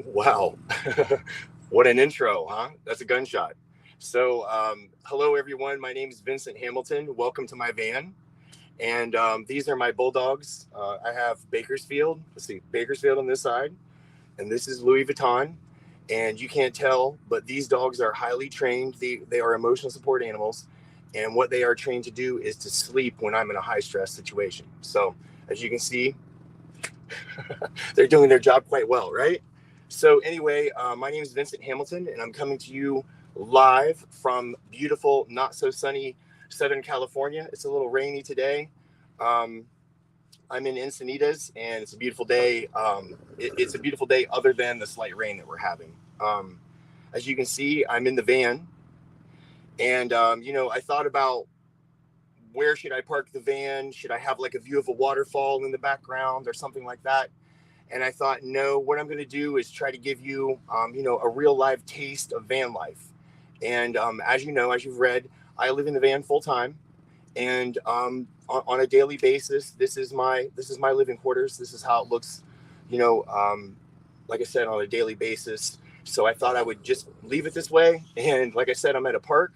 Wow. What an intro, huh? That's a gunshot. So, hello, everyone. My name is Vincent Hamilton. Welcome to my van. And these are my bulldogs. I have Bakersfield. Let's see, Bakersfield on this side. And this is Louis Vuitton. And you can't tell, but these dogs are highly trained. They are emotional support animals. And what they are trained to do is to sleep when I'm in a high stress situation. So, as you can see, they're doing their job quite well, right? So anyway, my name is Vincent Hamilton, and I'm coming to you live from beautiful, not so sunny Southern California. It's a little rainy today. Um, I'm in Encinitas, and it's a beautiful day. It's a beautiful day, other than the slight rain that we're having. As you can see, I'm in the van, and I thought about where should I park the van? Should I have like a view of a waterfall in the background or something like that? And I thought, no, what I'm going to do is try to give you, a real live taste of van life. And as you know, as you've read, I live in the van full time, and on a daily basis, this is my living quarters. This is how it looks, you know, um, like I said, on a daily basis. So I thought I would just leave it this way. And like I said, I'm at a park,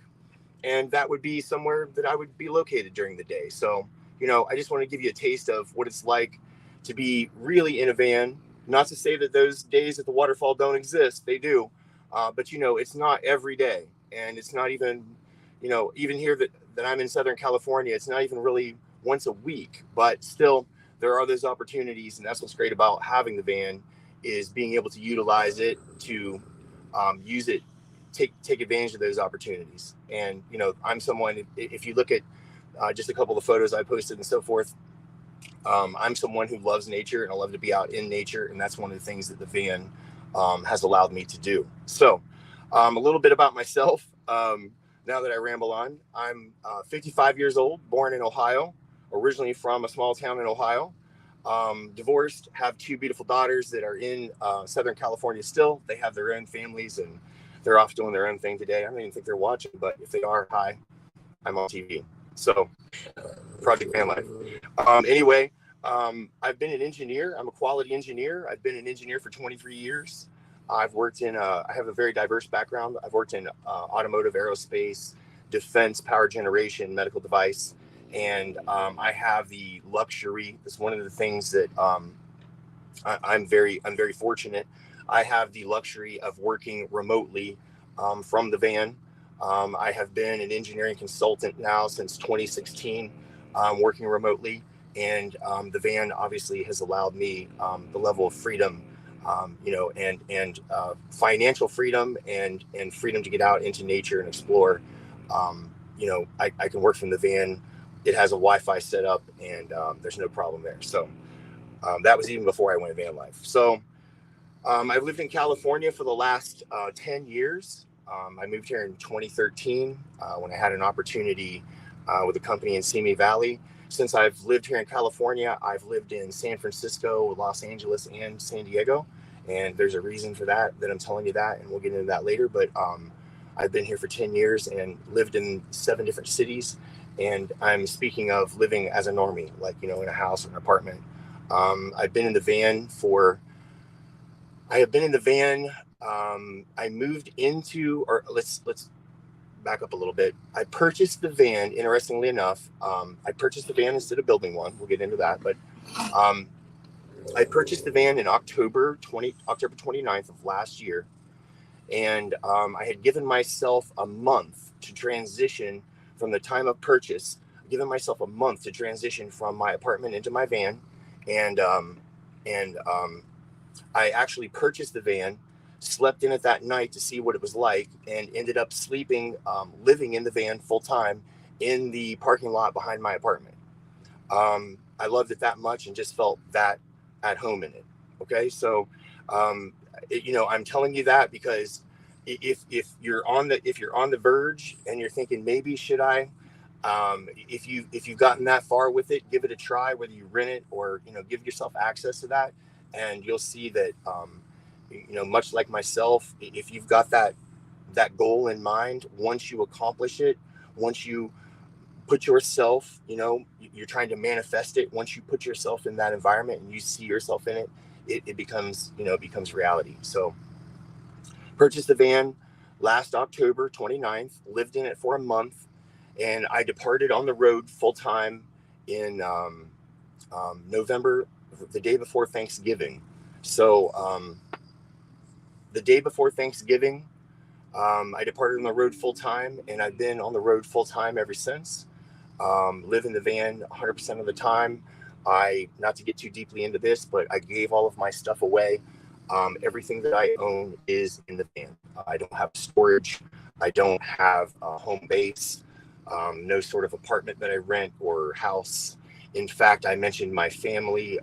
and that would be somewhere that I would be located during the day. So, I just want to give you a taste of what it's like to be really in a van. Not to say that those days at the waterfall don't exist, they do, but it's not every day, and it's not even, even here that I'm in Southern California, it's not even really once a week. But still, there are those opportunities, and that's what's great about having the van is being able to utilize it to use it take advantage of those opportunities. And I'm someone, if you look at just a couple of photos I posted and so forth, I'm someone who loves nature, and I love to be out in nature, and that's one of the things that the van has allowed me to do. So a little bit about myself. Now that I ramble on, I'm 55 years old, born in Ohio, originally from a small town in Ohio. Divorced, have two beautiful daughters that are in Southern California still. They have their own families, and they're off doing their own thing today. I don't even think they're watching, but if they are, hi, I'm on TV. So, Project Van Life. Anyway, I've been an engineer. I'm a quality engineer. I've been an engineer for 23 years. I have a very diverse background. I've worked in automotive, aerospace, defense, power generation, medical device. And I have the luxury. It's one of the things that I'm very fortunate. I have the luxury of working remotely from the van. I have been an engineering consultant now since 2016, working remotely, and the van obviously has allowed me the level of freedom, and financial freedom and freedom to get out into nature and explore. I can work from the van. It has a Wi-Fi setup, and there's no problem there. So that was even before I went van life. So I've lived in California for the last 10 years. I moved here in 2013 when I had an opportunity with a company in Simi Valley. Since I've lived here in California, I've lived in San Francisco, Los Angeles, and San Diego. And there's a reason for that I'm telling you that, and we'll get into that later. But I've been here for 10 years and lived in 7 different cities. And I'm speaking of living as a normie, like, in a house or an apartment. I've been in the van for I have been in the van. I moved into, or let's back up a little bit. I purchased the van. Interestingly enough, I purchased the van instead of building one. We'll get into that, but um, I purchased the van in October 29th of last year, and I had given myself a month to transition from the time of purchase. Given myself a month to transition from my apartment into my van, and and I actually purchased the van, slept in it that night to see what it was like, and ended up living in the van full time in the parking lot behind my apartment. I loved it that much and just felt that at home in it. Okay, so I'm telling you that because if you're on the verge and you're thinking maybe should I, if you've gotten that far with it, give it a try, whether you rent it or give yourself access to that, and you'll see that much like myself, if you've got that goal in mind, once you accomplish it, once you put yourself, you're trying to manifest it, once you put yourself in that environment and you see yourself in it, it becomes, it becomes reality. So purchased the van last October 29th, lived in it for a month, and I departed on the road full time in November, the day before Thanksgiving. So the day before Thanksgiving, I departed on the road full time, and I've been on the road full time ever since. Live in the van 100% of the time. Not to get too deeply into this, but I gave all of my stuff away. Everything that I own is in the van. I don't have storage. I don't have a home base, no sort of apartment that I rent or house. In fact, I mentioned my family.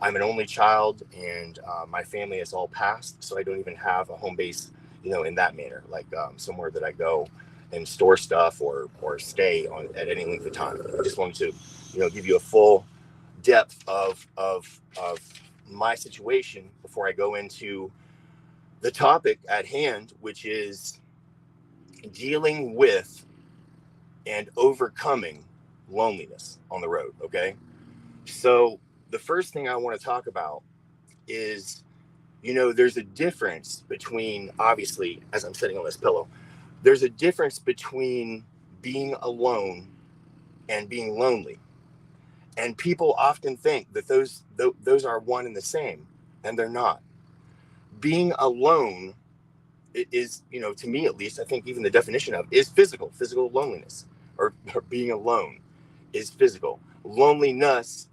I'm an only child, and my family has all passed, so I don't even have a home base, in that manner, like somewhere that I go and store stuff or stay on at any length of time. I just wanted to, give you a full depth of my situation before I go into the topic at hand, which is dealing with and overcoming loneliness on the road. Okay. So the first thing I want to talk about is, there's a difference between, obviously, as I'm sitting on this pillow, there's a difference between being alone and being lonely. And people often think that those are one and the same, and they're not. Being alone is, to me at least, I think even the definition of is physical loneliness, or being alone is physical. Loneliness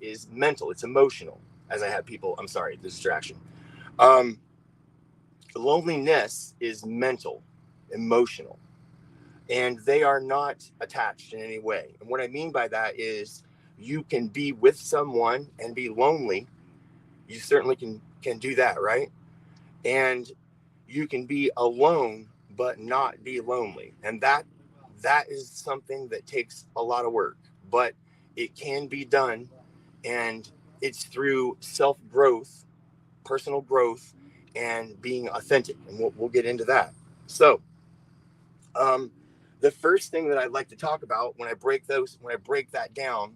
is mental, it's emotional. As I had people, I'm sorry, the distraction. Loneliness is mental, emotional, and they are not attached in any way. And what I mean by that is you can be with someone and be lonely. You certainly can do that, right? And you can be alone but not be lonely. And that is something that takes a lot of work, but it can be done, and it's through self-growth, personal growth, and being authentic. And we'll get into that. So the first thing that I'd like to talk about when I break that down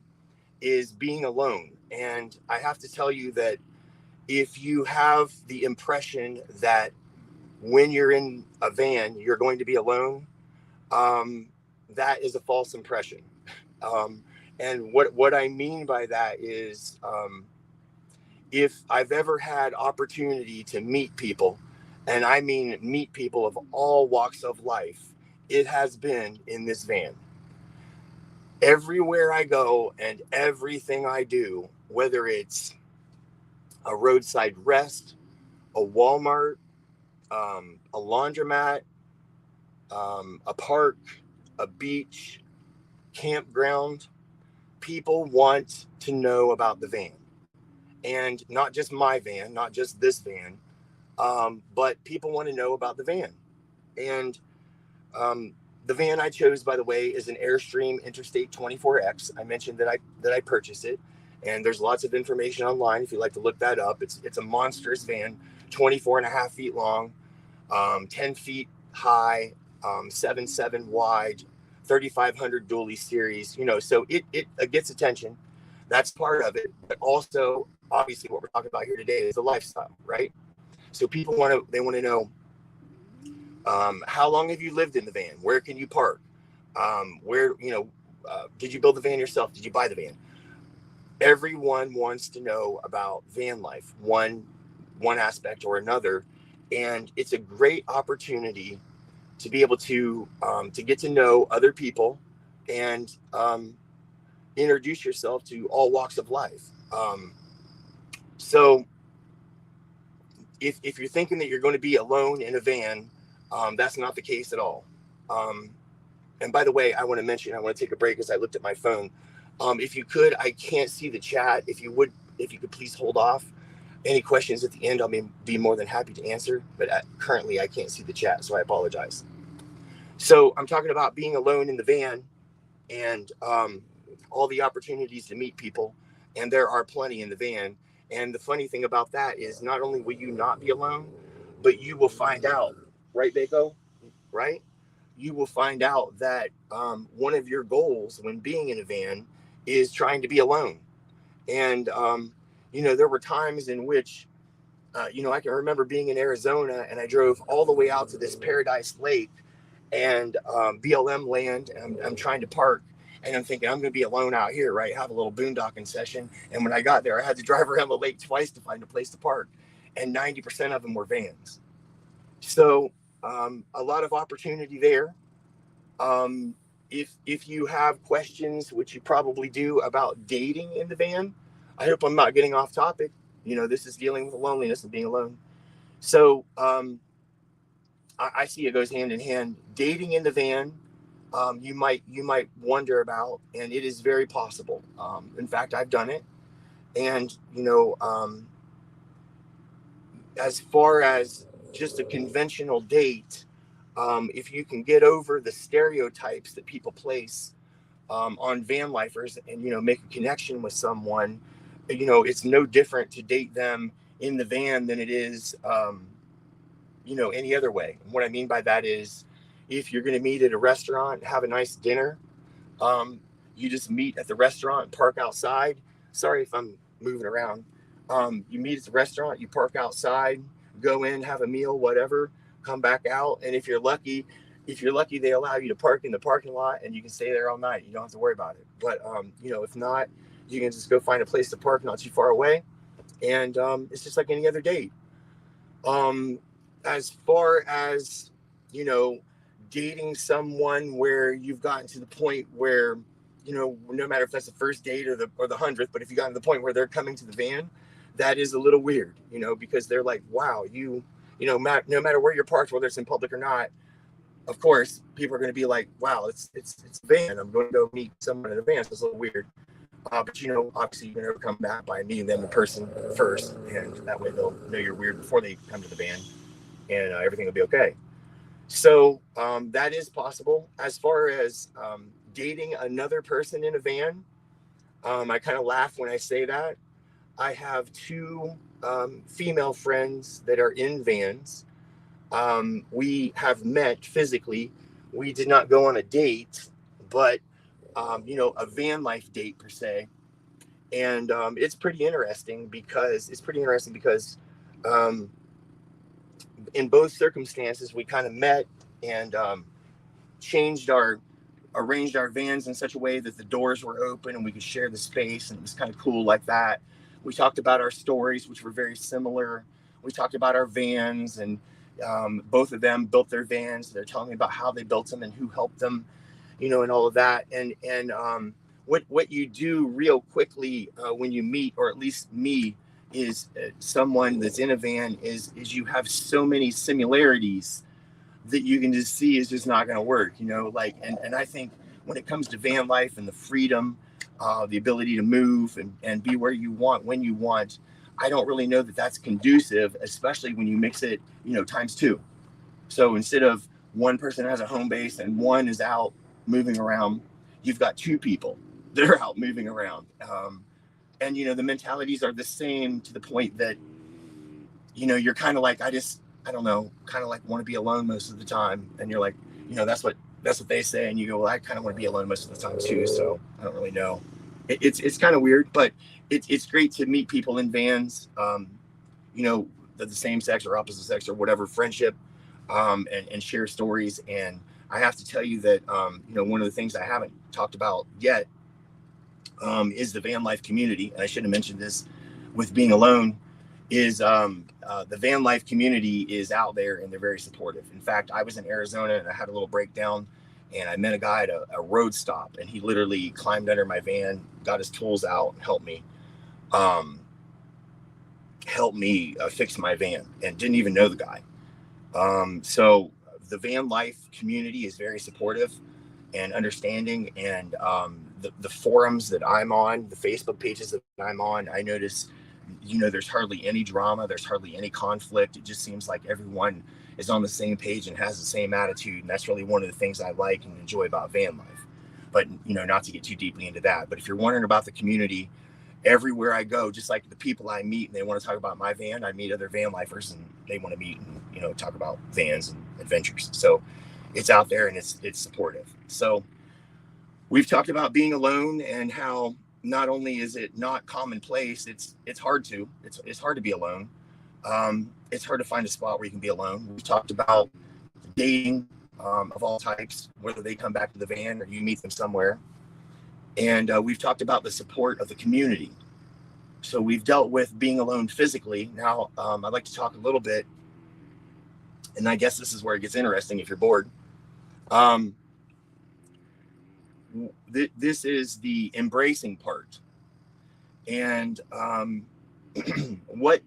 is being alone. And I have to tell you that if you have the impression that when you're in a van, you're going to be alone, that is a false impression. And what I mean by that is, if I've ever had opportunity to meet people, and I mean meet people of all walks of life, it has been in this van. Everywhere I go and everything I do, whether it's a roadside rest, a Walmart, a laundromat, a park, a beach, campground, people want to know about the van. And not just my van, not just this van, but people want to know about the van. And the van I chose, by the way, is an Airstream Interstate 24X. I mentioned that I purchased it, and there's lots of information online if you'd like to look that up. It's a monstrous van, 24 and a half feet long, 10 feet high, 7.7 wide, 3,500 dually series. So it gets attention. That's part of it, but also obviously what we're talking about here today is the lifestyle, right? So people want to know, how long have you lived in the van? Where can you park? Where, did you build the van yourself? Did you buy the van? Everyone wants to know about van life, one aspect or another. And it's a great opportunity to be able to get to know other people and introduce yourself to all walks of life. So if you're thinking that you're going to be alone in a van, that's not the case at all. And by the way, I want to take a break as I looked at my phone. If you could, I can't see the chat. If you could please hold off. Any questions at the end, I'll be more than happy to answer. But currently, I can't see the chat, so I apologize. So I'm talking about being alone in the van and all the opportunities to meet people. And there are plenty in the van. And the funny thing about that is not only will you not be alone, but you will find out, right, Bako? Right? You will find out that one of your goals when being in a van is trying to be alone. And there were times in which, I can remember being in Arizona and I drove all the way out to this Paradise Lake and BLM land. And I'm trying to park and I'm thinking I'm going to be alone out here, right? Have a little boondocking session. And when I got there, I had to drive around the lake twice to find a place to park. And 90% of them were vans. So a lot of opportunity there. If you have questions, which you probably do, about dating in the van, I hope I'm not getting off topic. This is dealing with the loneliness of being alone. So I see it goes hand in hand. Dating in the van, you might wonder about, and it is very possible. In fact, I've done it. And as far as just a conventional date, if you can get over the stereotypes that people place on van lifers and make a connection with someone, it's no different to date them in the van than it is any other way. And what I mean by that is, if you're going to meet at a restaurant, have a nice dinner, you just meet at the restaurant, park outside. Sorry if I'm moving around. You meet at the restaurant, you park outside, go in, have a meal, whatever, come back out. And if you're lucky, they allow you to park in the parking lot and you can stay there all night. You don't have to worry about it. But, if not, you can just go find a place to park not too far away. And it's just like any other date. As far as, dating someone where you've gotten to the point where, no matter if that's the first date or the 100th, but if you got to the point where they're coming to the van, that is a little weird, because they're like, wow, no matter where you're parked, whether it's in public or not, of course, people are going to be like, wow, it's a van. I'm going to go meet someone in a van. So it's a little weird. But, obviously, you can never come back by meeting them in person first. And that way they'll know you're weird before they come to the van, and everything will be okay. So that is possible. As far as dating another person in a van, I kind of laugh when I say that. I have two female friends that are in vans. We have met physically. We did not go on a date, but a van life date per se. And it's pretty interesting because in both circumstances we kind of met and arranged our vans in such a way that the doors were open and we could share the space, and it was kind of cool like that. We talked about our stories, which were very similar. We talked about our vans, and both of them built their vans. They're telling me about how they built them and who helped them, and all of that. And what you do real quickly when you meet, or at least me, is someone that's in a van is you have so many similarities that you can just see is just not going to work, and I think when it comes to van life and the freedom, the ability to move and be where you want, when you want, I don't really know that that's conducive, especially when you mix it, times two. So instead of one person has a home base and one is out moving around, you've got two people that are out moving around. And, the mentalities are the same to the point that, you're kind of like, I don't know, kind of like want to be alone most of the time. And you're like, that's what they say. And you go, well, I kind of want to be alone most of the time too. So I don't really know. It's kind of weird, but it's great to meet people in vans, the same sex or opposite sex or whatever, friendship, and share stories. And I have to tell you that, one of the things I haven't talked about yet is the van life community. And I should have mentioned this with being alone, is the van life community is out there and they're very supportive. In fact, I was in Arizona and I had a little breakdown and I met a guy at a road stop, and he literally climbed under my van, got his tools out, helped me fix my van, and didn't even know the guy. So the van life community is very supportive and understanding, and the forums that I'm on, the Facebook pages that I'm on, I notice, there's hardly any drama, there's hardly any conflict. It just seems like everyone is on the same page and has the same attitude, and that's really one of the things I like and enjoy about van life. But not to get too deeply into that, but if you're wondering about the community, everywhere I go, just like the people I meet and they want to talk about my van, I meet other van lifers and they want to meet and talk about vans and adventures. So it's out there and it's supportive. So we've talked about being alone and how not only is it not commonplace, it's hard to be alone. It's hard to find a spot where you can be alone. We've talked about dating of all types, whether they come back to the van or you meet them somewhere. And we've talked about the support of the community. So we've dealt with being alone physically. Now, I'd like to talk a little bit, and I guess this is where it gets interesting if you're bored. This is the embracing part. And what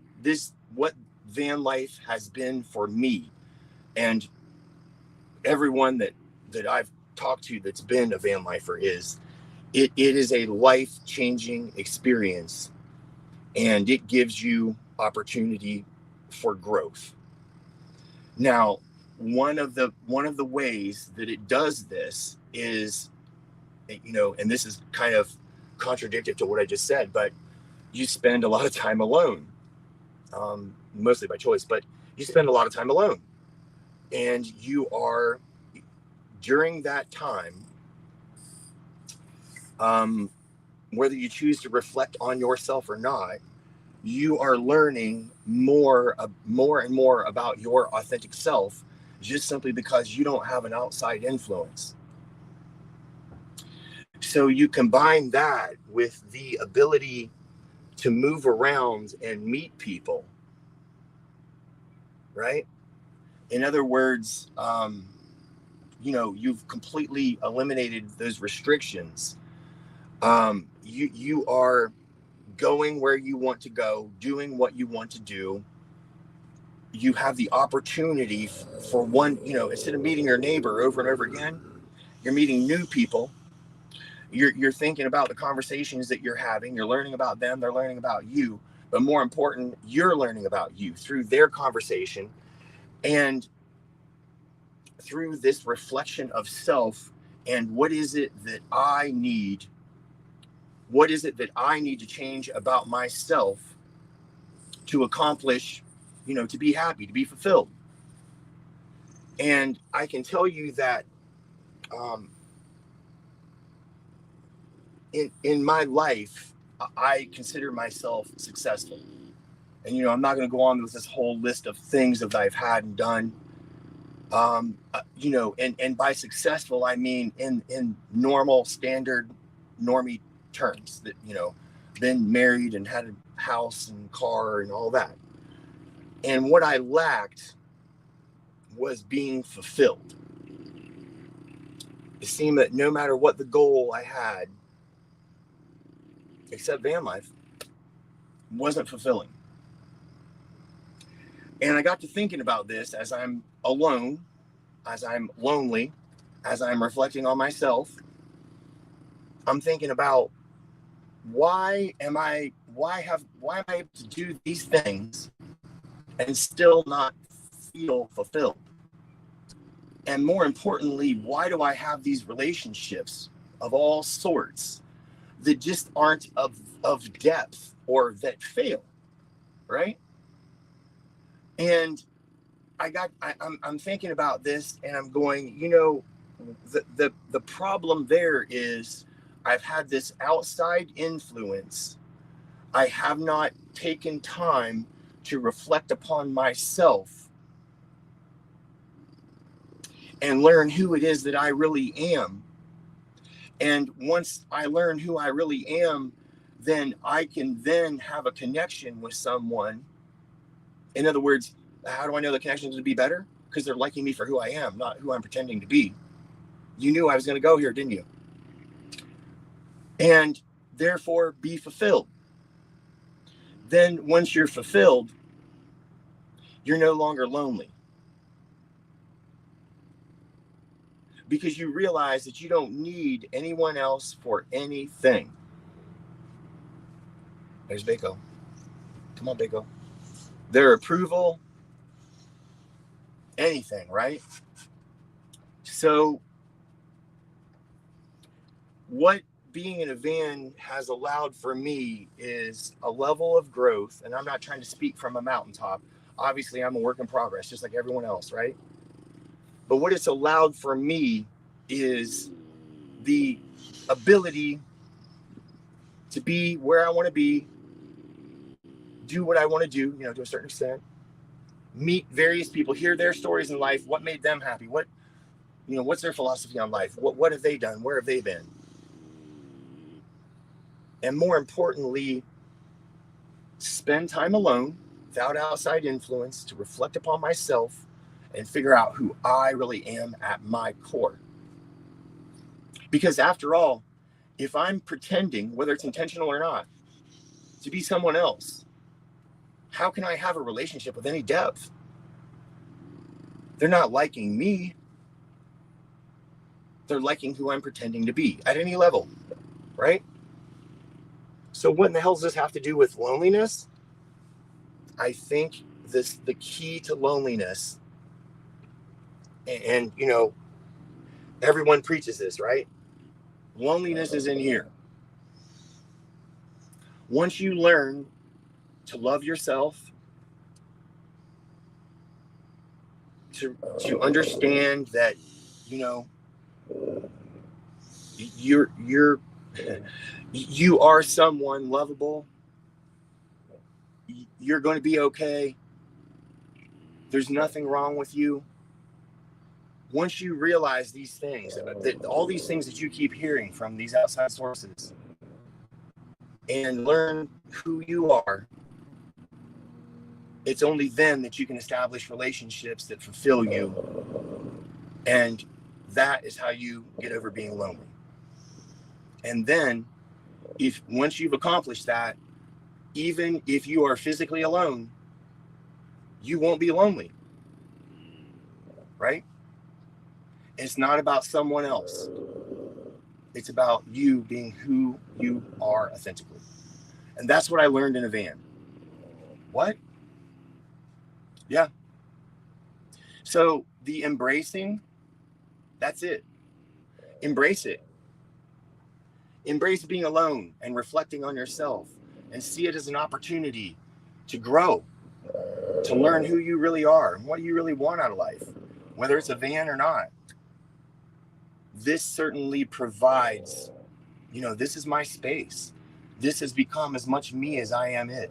van life has been for me and everyone that I've talked to that's been a van lifer is it is a life-changing experience, and it gives you opportunity for growth. Now, one of the ways that it does this is, and this is kind of contradictory to what I just said, but you spend a lot of time alone, mostly by choice, but you spend a lot of time alone, and you are, during that time, whether you choose to reflect on yourself or not, you are learning more and more about your authentic self, just simply because you don't have an outside influence. So you combine that with the ability to move around and meet people, right? In other words, you've completely eliminated those restrictions. You are going where you want to go, doing what you want to do. You have the opportunity for one, instead of meeting your neighbor over and over again, you're meeting new people. You're thinking about the conversations that you're having. You're learning about them. They're learning about you. But more important, you're learning about you through their conversation and through this reflection of self. And what is it that I need? What is it that I need to change about myself to accomplish, to be happy, to be fulfilled? And I can tell you that in my life, I consider myself successful. And, I'm not going to go on with this whole list of things that I've had and done. And by successful, I mean in normal, standard, normie terms, that, been married and had a house and car and all that. And what I lacked was being fulfilled. It seemed that no matter what the goal I had, except van life, wasn't fulfilling. And I got to thinking about this as I'm alone, as I'm lonely, as I'm reflecting on myself. I'm thinking about why am I able to do these things and still not feel fulfilled? And more importantly, why do I have these relationships of all sorts that just aren't of depth or that fail, right? And I'm thinking about this, and I'm going, the problem there is I've had this outside influence. I have not taken time to reflect upon myself and learn who it is that I really am. And once I learn who I really am, then I can then have a connection with someone. In other words, how do I know the connection is going to be better? Because they're liking me for who I am, not who I'm pretending to be. You knew I was going to go here, didn't you? And therefore be fulfilled. Then once you're fulfilled, you're no longer lonely. Because you realize that you don't need anyone else for anything. There's Bako. Come on, Bako. Their approval, anything, right? So what being in a van has allowed for me is a level of growth, and I'm not trying to speak from a mountaintop. Obviously, I'm a work in progress, just like everyone else, right? But what it's allowed for me is the ability to be where I want to be, do what I want to do, to a certain extent, meet various people, hear their stories in life, what made them happy, what's their philosophy on life, what have they done, where have they been? And more importantly, spend time alone without outside influence to reflect upon myself and figure out who I really am at my core. Because after all, if I'm pretending, whether it's intentional or not, to be someone else, how can I have a relationship with any depth? They're not liking me. They're liking who I'm pretending to be at any level, right? So what in the hell does this have to do with loneliness? I think the key to loneliness, and everyone preaches this, right? Loneliness is in here. Once you learn to love yourself, to understand that, you are someone lovable, you're going to be okay, there's nothing wrong with you. Once you realize these things, that all these things that you keep hearing from these outside sources, and learn who you are, it's only then that you can establish relationships that fulfill you. And that is how you get over being lonely. And then, once you've accomplished that, even if you are physically alone, you won't be lonely, right? It's not about someone else. It's about you being who you are authentically. And that's what I learned in a van. What? Yeah. So the embracing, that's it. Embrace it. Embrace being alone and reflecting on yourself, and see it as an opportunity to grow, to learn who you really are and what you really want out of life, whether it's a van or not. This certainly provides, this is my space. This has become as much me as I am it.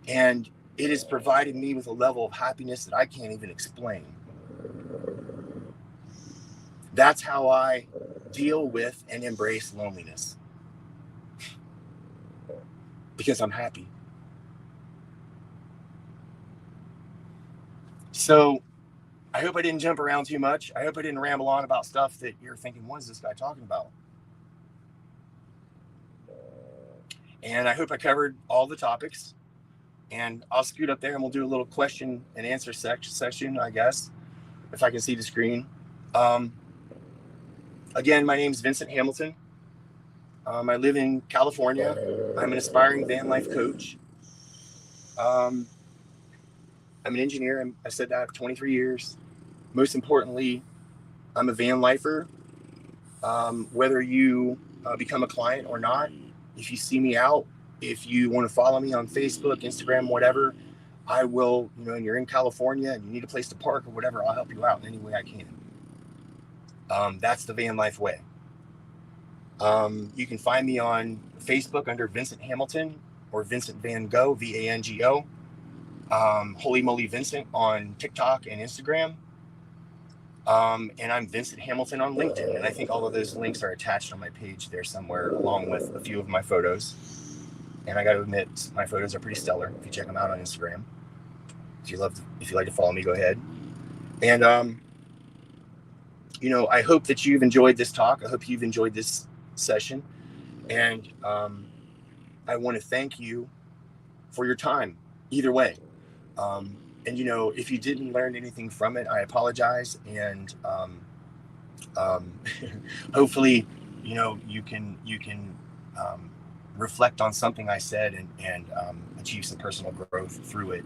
And it has provided me with a level of happiness that I can't even explain. That's how I deal with and embrace loneliness. Because I'm happy. So I hope I didn't jump around too much. I hope I didn't ramble on about stuff that you're thinking, what is this guy talking about? And I hope I covered all the topics. And I'll scoot up there and we'll do a little question and answer session, I guess, if I can see the screen. Again, my name is Vincent Hamilton. I live in California. I'm an aspiring van life coach. I'm an engineer. I said that for 23 years. Most importantly, I'm a van lifer. Whether you become a client or not, if you see me out, if you want to follow me on Facebook, Instagram, whatever, I will, and you're in California and you need a place to park or whatever, I'll help you out in any way I can. That's the van life way. You can find me on Facebook under Vincent Hamilton or Vincent Van Gogh, Vango. Holy Moly Vincent on TikTok and Instagram. And I'm Vincent Hamilton on LinkedIn. And I think all of those links are attached on my page there somewhere, along with a few of my photos. And I got to admit, my photos are pretty stellar. If you check them out on Instagram, if you like to follow me, go ahead. And, I hope that you've enjoyed this talk. I hope you've enjoyed this session. And I want to thank you for your time, either way. And, if you didn't learn anything from it, I apologize. And hopefully, you can reflect on something I said and achieve some personal growth through it.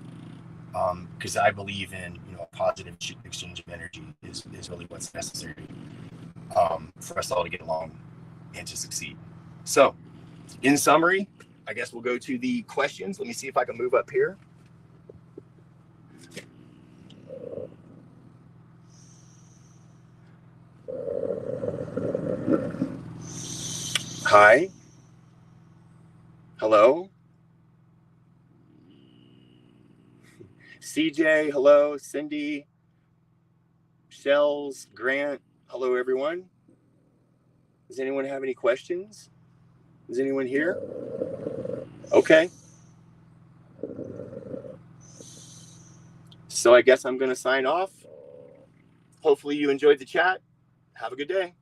Because I believe in, a positive exchange of energy is really what's necessary for us all to get along and to succeed. So, in summary, I guess we'll go to the questions. Let me see if I can move up here. Hi. Hello. CJ, hello. Cindy, Shells, Grant, hello everyone. Does anyone have any questions? Is anyone here? Okay. So I guess I'm going to sign off. Hopefully you enjoyed the chat. Have a good day.